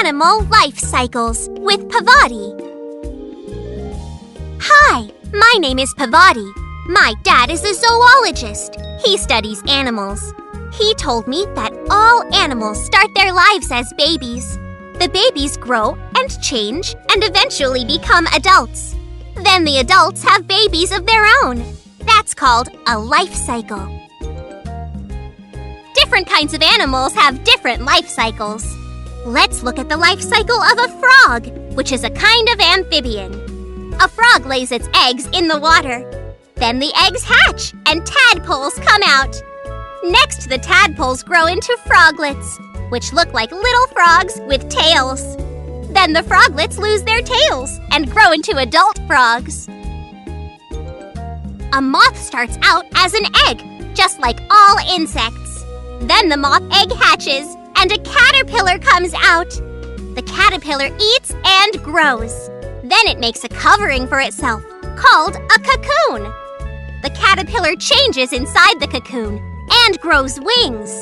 Animal Life Cycles with Pavati. Hi, my name is Pavati. My dad is a zoologist. He studies animals. He told me that all animals start their lives as babies. The babies grow and change and eventually become adults. Then the adults have babies of their own. That's called a life cycle. Different kinds of animals have different life cycles. Let's look at the life cycle of a frog, which is a kind of amphibian. A frog lays its eggs in the water. Then the eggs hatch and tadpoles come out. Next, the tadpoles grow into froglets, which look like little frogs with tails. Then the froglets lose their tails and grow into adult frogs. A moth starts out as an egg, just like all insects. Then the moth egg hatches and a caterpillar comes out. The caterpillar eats and grows. Then it makes a covering for itself, called a cocoon. The caterpillar changes inside the cocoon and grows wings.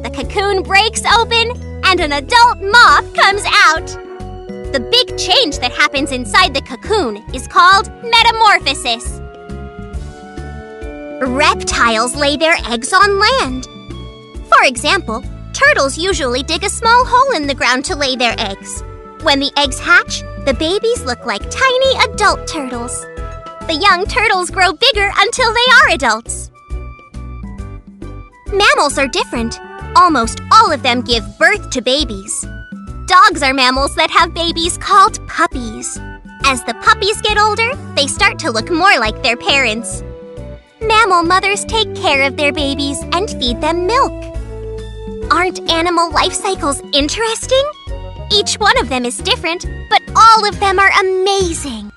The cocoon breaks open and an adult moth comes out. The big change that happens inside the cocoon is called metamorphosis. Reptiles lay their eggs on land. For example, turtles usually dig a small hole in the ground to lay their eggs. When the eggs hatch, the babies look like tiny adult turtles. The young turtles grow bigger until they are adults. Mammals are different. Almost all of them give birth to babies. Dogs are mammals that have babies called puppies. As the puppies get older, they start to look more like their parents. Mammal mothers take care of their babies and feed them milk. Aren't animal life cycles interesting? Each one of them is different, but all of them are amazing.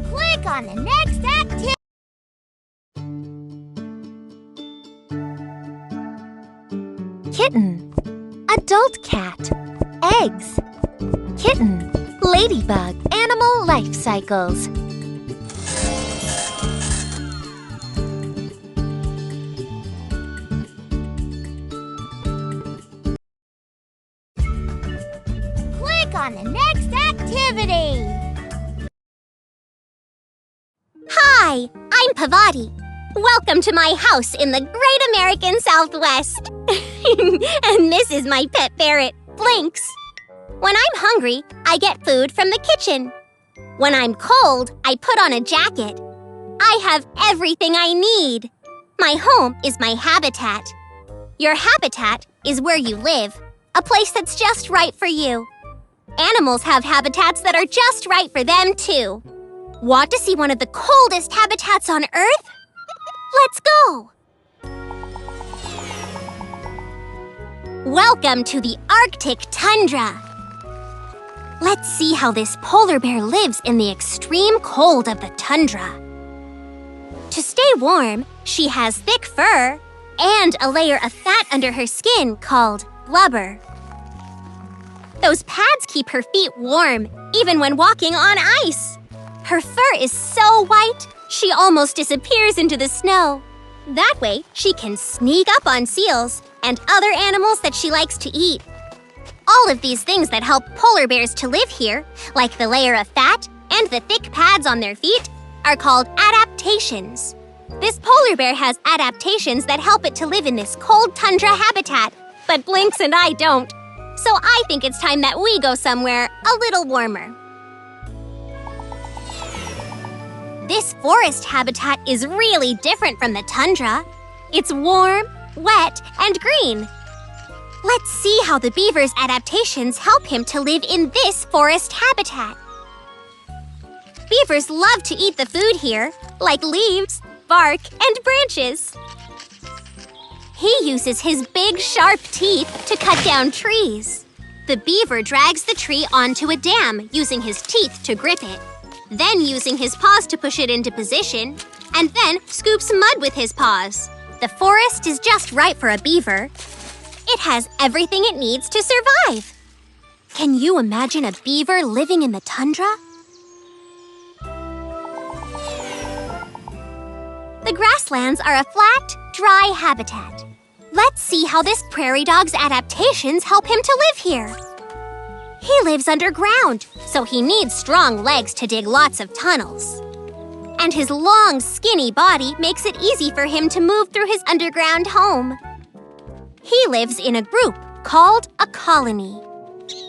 Click on the next activity. Kitten, adult cat, eggs, kitten, ladybug, animal life cycles. Click on the next activity. Hi, I'm Pavati. Welcome to my house in the Great American Southwest. And this is my pet ferret, Blinks. When I'm hungry, I get food from the kitchen. When I'm cold, I put on a jacket. I have everything I need. My home is my habitat. Your habitat is where you live, a place that's just right for you. Animals have habitats that are just right for them, too. Want to see one of the coldest habitats on Earth? Let's go! Welcome to the Arctic tundra. Let's see how this polar bear lives in the extreme cold of the tundra. To stay warm, she has thick fur and a layer of fat under her skin called blubber. Those pads keep her feet warm, even when walking on ice. Her fur is so white, she almost disappears into the snow. That way, she can sneak up on seals and other animals that she likes to eat. All of these things that help polar bears to live here, like the layer of fat and the thick pads on their feet, are called adaptations. This polar bear has adaptations that help it to live in this cold tundra habitat, but Blinks and I don't. So I think it's time that we go somewhere a little warmer. This forest habitat is really different from the tundra. It's warm, wet, and green. Let's see how the beaver's adaptations help him to live in this forest habitat. Beavers love to eat the food here, like leaves, bark, and branches. He uses his big, sharp teeth to cut down trees. The beaver drags the tree onto a dam using his teeth to grip it, then using his paws to push it into position, and then scoops mud with his paws. The forest is just right for a beaver. It has everything it needs to survive. Can you imagine a beaver living in the tundra? The grasslands are a flat, dry habitat. Let's see how this prairie dog's adaptations help him to live here. He lives underground, so he needs strong legs to dig lots of tunnels. And his long, skinny body makes it easy for him to move through his underground home. He lives in a group called a colony.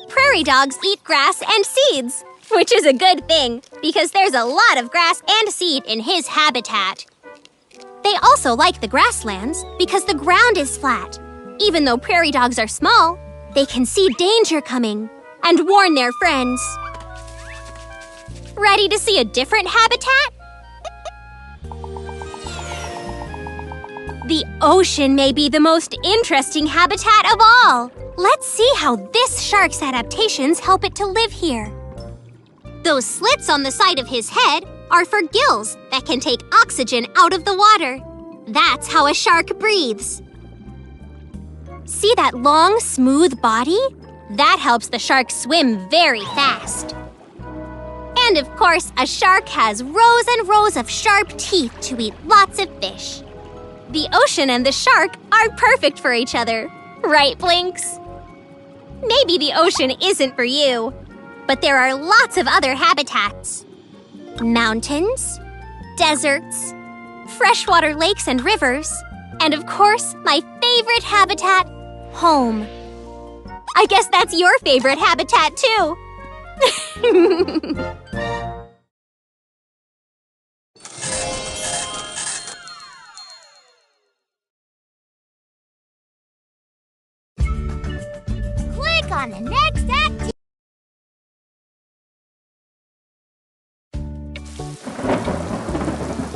Prairie dogs eat grass and seeds, which is a good thing because there's a lot of grass and seed in his habitat. They also like the grasslands because the ground is flat. Even though prairie dogs are small, they can see danger coming and warn their friends. Ready to see a different habitat? The ocean may be the most interesting habitat of all. Let's see how this shark's adaptations help it to live here. Those slits on the side of his head are for gills that can take oxygen out of the water. That's how a shark breathes. See that long, smooth body? That helps the shark swim very fast. And of course, a shark has rows and rows of sharp teeth to eat lots of fish. The ocean and the shark are perfect for each other. Right, Blinks? Maybe the ocean isn't for you, but there are lots of other habitats. Mountains, deserts, freshwater lakes and rivers, and of course, my favorite habitat, home. I guess that's your favorite habitat too. Click on the next activity.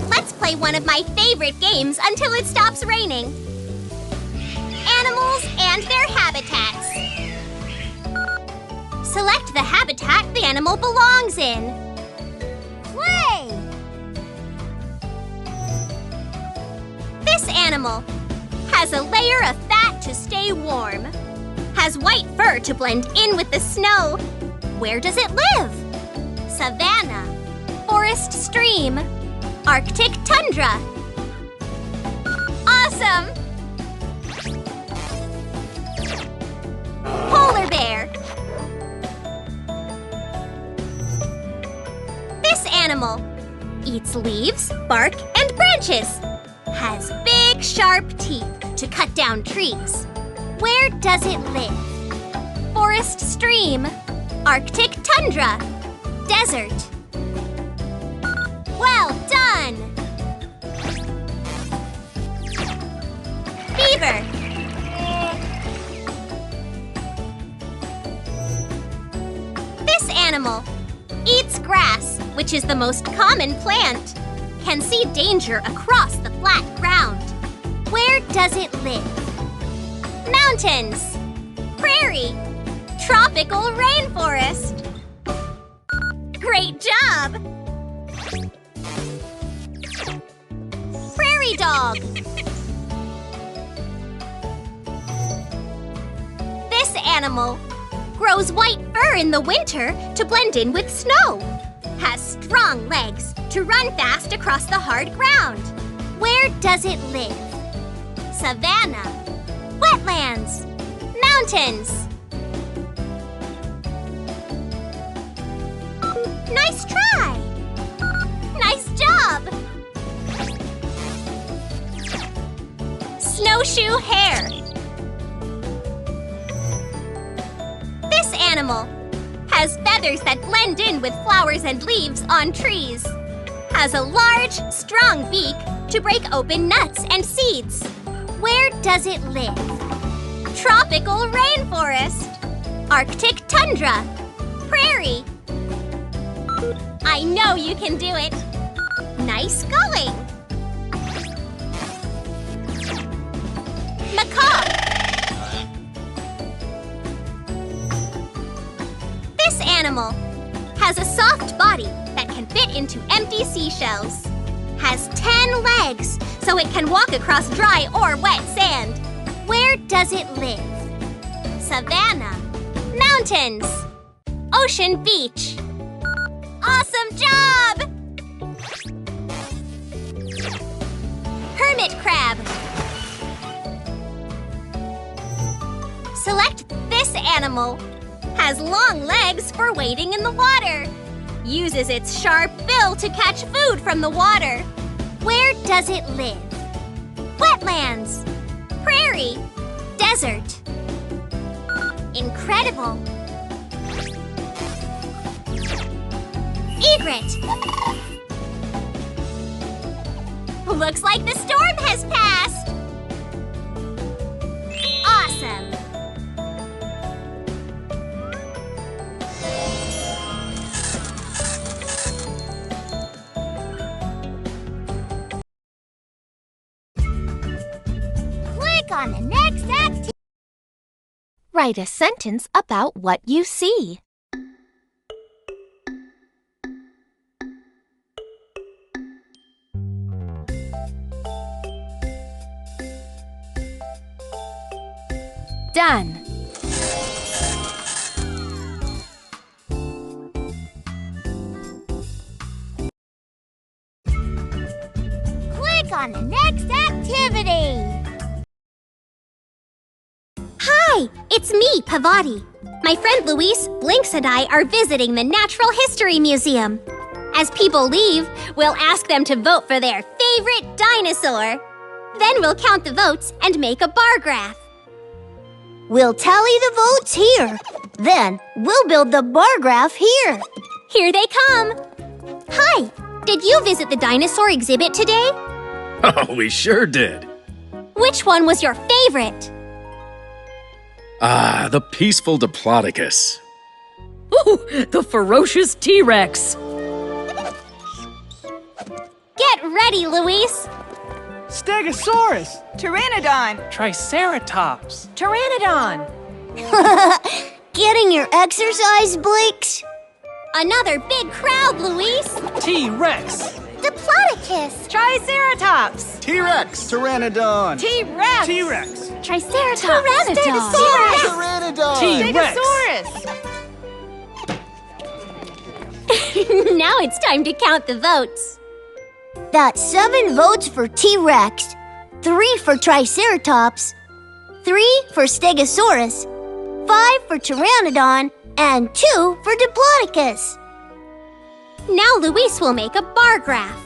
Let's play one of my favorite games until it stops raining. Animals and their habitats. Select the habitat the animal belongs in. Play! This animal has a layer of fat to stay warm. Has white fur to blend in with the snow. Where does it live? Savanna, forest stream, Arctic tundra. Awesome! Polar bear. This animal eats leaves, bark, and branches. Has big, sharp teeth to cut down trees. Where does it live? Forest stream, Arctic tundra, desert. Well done! Beaver. This animal eats grass, which is the most common plant. Can see danger across the flat ground. Where does it live? Mountains, prairie, tropical rainforest. Great job! Prairie dog. This animal grows white fur in the winter to blend in with snow. Has strong legs to run fast across the hard ground. Where does it live? Savanna, wetlands, mountains. Nice try! Nice job! Snowshoe hare. This animal has feathers that blend in with flowers and leaves on trees. Has a large, strong beak to break open nuts and seeds. Where does it live? Tropical rainforest, Arctic tundra, prairie. I know you can do it. Nice going. Macaw. This animal has a soft body that can fit into empty seashells. Has 10 legs, so it can walk across dry or wet sand. Where does it live? Savannah. Mountains. Ocean beach. Awesome job! Hermit crab. Select this animal. Has long legs for wading in the water. Uses its sharp bill to catch food from the water. Where does it live? Wetlands. Prairie. Desert. Incredible. Egret. Looks like the storm has passed. Awesome. Click on the next activity. Write a sentence about what you see. Done. Click on the next activity. Hi, it's me, Pavati. My friend Luis, Blinks, and I are visiting the Natural History Museum. As people leave, we'll ask them to vote for their favorite dinosaur. Then we'll count the votes and make a bar graph. We'll tally the votes here. Then we'll build the bar graph here. Here they come. Hi, did you visit the dinosaur exhibit today? Oh, we sure did. Which one was your favorite? Ah, the peaceful Diplodocus. Ooh, the ferocious T-Rex. Get ready, Luis. Stegosaurus, Pteranodon. Triceratops, Pteranodon. Getting your exercise, Blinks? Another big crowd, Luis. T-Rex, Diplodocus. Triceratops. T-Rex, Pteranodon, T-Rex. T-Rex, Triceratops. Pteranodon, T-Rex. Now it's time to count the votes. That's 7 votes for T-Rex, 3 for Triceratops, 3 for Stegosaurus, 5 for Pteranodon, and 2 for Diplodocus. Now Luis will make a bar graph.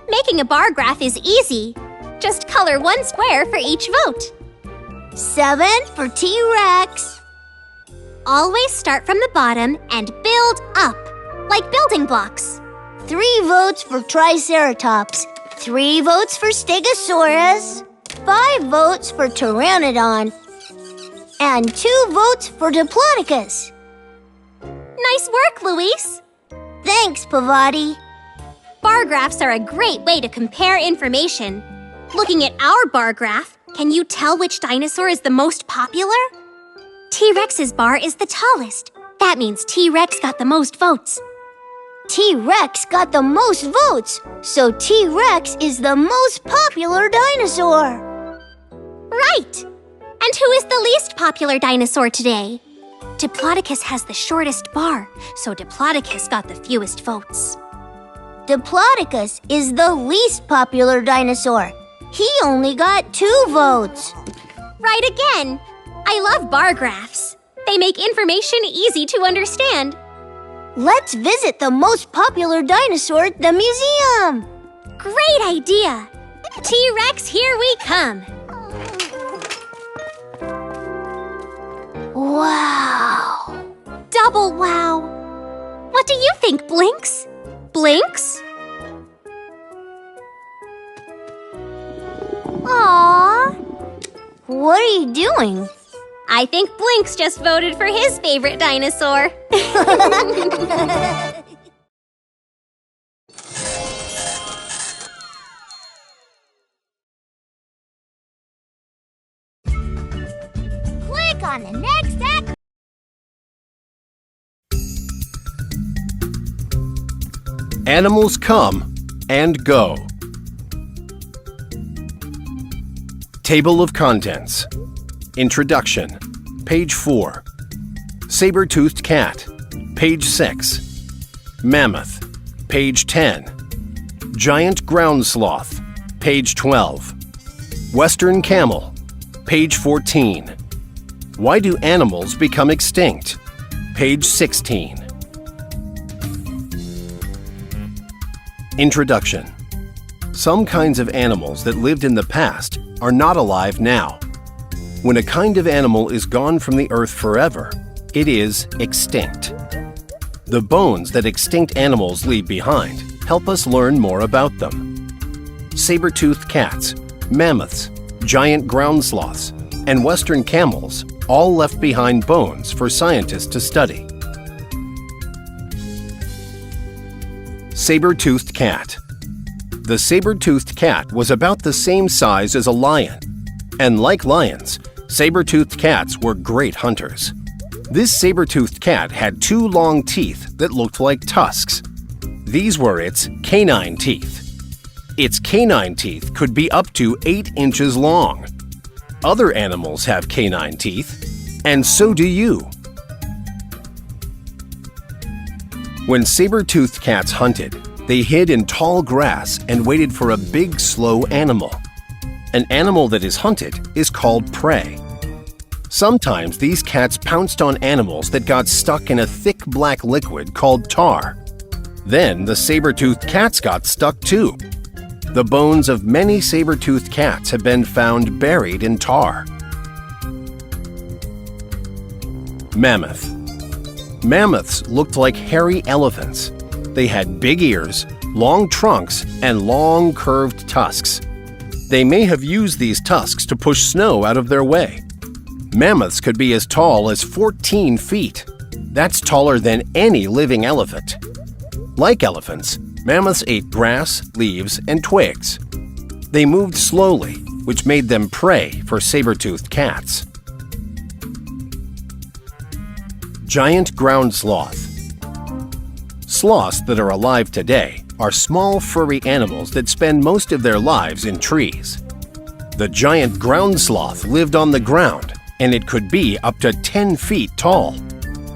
Making a bar graph is easy. Just color one square for each vote. 7 for T-Rex. Always start from the bottom and build up, like building blocks. 3 votes for Triceratops, 3 votes for Stegosaurus, 5 votes for Pteranodon, and 2 votes for Diplodocus. Nice work, Luis. Thanks, Pavati. Bar graphs are a great way to compare information. Looking at our bar graph, can you tell which dinosaur is the most popular? T-Rex's bar is the tallest. That means T-Rex got the most votes. T-Rex got the most votes, so T-Rex is the most popular dinosaur. Right! And who is the least popular dinosaur today? Diplodocus has the shortest bar, so Diplodocus got the fewest votes. Diplodocus is the least popular dinosaur. He only got 2 votes. Right again! I love bar graphs. They make information easy to understand. Let's visit the most popular dinosaur at the museum. Great idea! T-Rex, here we come. Wow. Double wow. What do you think, Blinks? Blinks? Aww. What are you doing? I think Blinks just voted for his favorite dinosaur. Click on the next activity. Animals come and go. Table of contents. Introduction. Page 4. Saber-toothed cat. Page 6. Mammoth. Page 10. Giant ground sloth. Page 12. Western camel. Page 14. Why do animals become extinct? Page 16. Introduction. Some kinds of animals that lived in the past are not alive now. When a kind of animal is gone from the earth forever, it is extinct. The bones that extinct animals leave behind help us learn more about them. Saber-toothed cats, mammoths, giant ground sloths, and western camels all left behind bones for scientists to study. Saber-toothed cat. The saber-toothed cat was about the same size as a lion, and like lions, saber-toothed cats were great hunters. This saber-toothed cat had 2 long teeth that looked like tusks. These were its canine teeth. Its canine teeth could be up to 8 inches long. Other animals have canine teeth, and so do you. When saber-toothed cats hunted, they hid in tall grass and waited for a big, slow animal. An animal that is hunted is called prey. Sometimes these cats pounced on animals that got stuck in a thick black liquid called tar. Then the saber-toothed cats got stuck too. The bones of many saber-toothed cats have been found buried in tar. Mammoth. Mammoths looked like hairy elephants. They had big ears, long trunks, and long curved tusks. They may have used these tusks to push snow out of their way. Mammoths could be as tall as 14 feet. That's taller than any living elephant. Like elephants, mammoths ate grass, leaves, and twigs. They moved slowly, which made them prey for saber-toothed cats. Giant ground sloth. Sloths that are alive today are small, furry animals that spend most of their lives in trees. The giant ground sloth lived on the ground, and it could be up to 10 feet tall.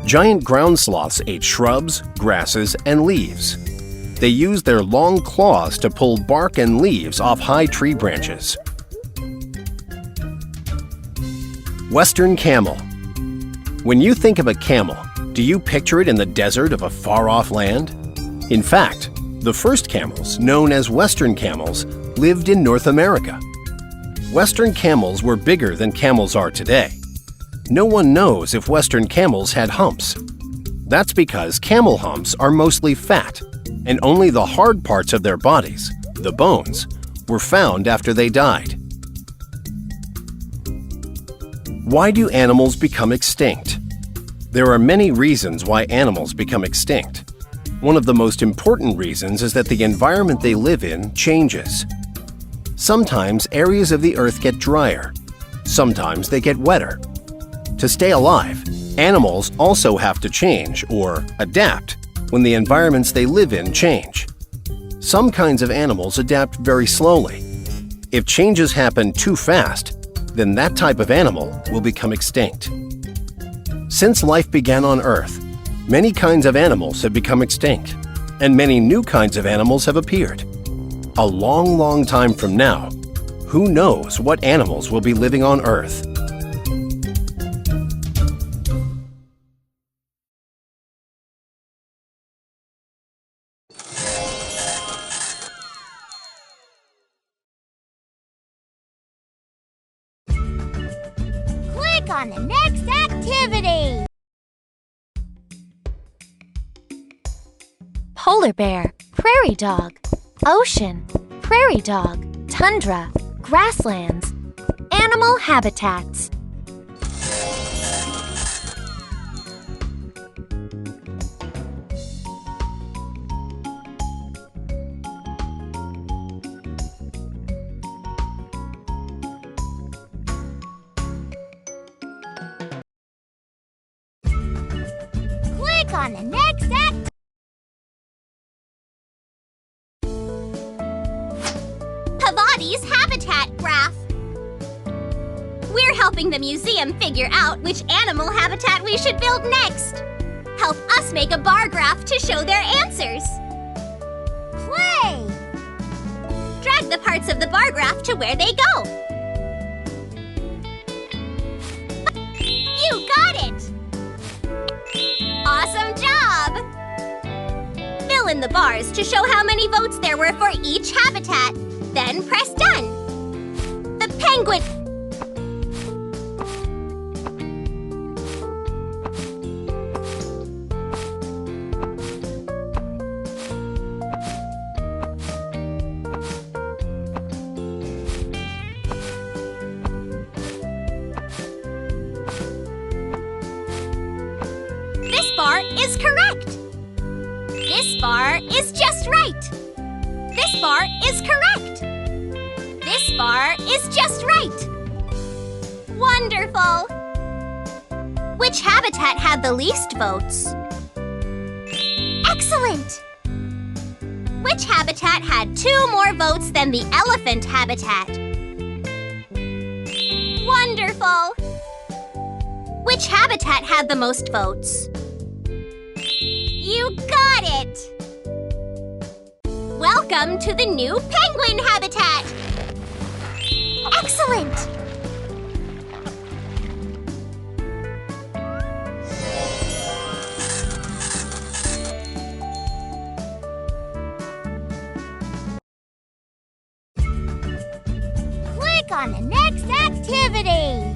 Giant ground sloths ate shrubs, grasses, and leaves. They used their long claws to pull bark and leaves off high tree branches. Western camel. When you think of a camel, do you picture it in the desert of a far-off land? In fact, the first camels, known as Western camels, lived in North America. Western camels were bigger than camels are today. No one knows if Western camels had humps. That's because camel humps are mostly fat, and only the hard parts of their bodies, the bones, were found after they died. Why do animals become extinct? There are many reasons why animals become extinct. One of the most important reasons is that the environment they live in changes. Sometimes areas of the earth get drier. Sometimes they get wetter. To stay alive, animals also have to change or adapt when the environments they live in change. Some kinds of animals adapt very slowly. If changes happen too fast, then that type of animal will become extinct. Since life began on Earth, many kinds of animals have become extinct, and many new kinds of animals have appeared. A long, long time from now, who knows what animals will be living on Earth? Click on the next activity. Polar bear, prairie dog, ocean, prairie dog, tundra, grasslands, animal habitats. Click on the next activity. Pavadi's habitat graph. We're helping the museum figure out which animal habitat we should build next. Help us make a bar graph to show their answers. Play! Drag the parts of the bar graph to where they go. You got it! Awesome job! Fill in the bars to show how many votes there were for each habitat. Then press done. The penguin... This bar is correct. This bar is just right. This bar is correct. This bar is just right. Wonderful! Which habitat had the least votes? Excellent! Which habitat had 2 more votes than the elephant habitat? Wonderful! Which habitat had the most votes? You got it! Welcome to the new penguin habitat! Excellent! Click on the next activity.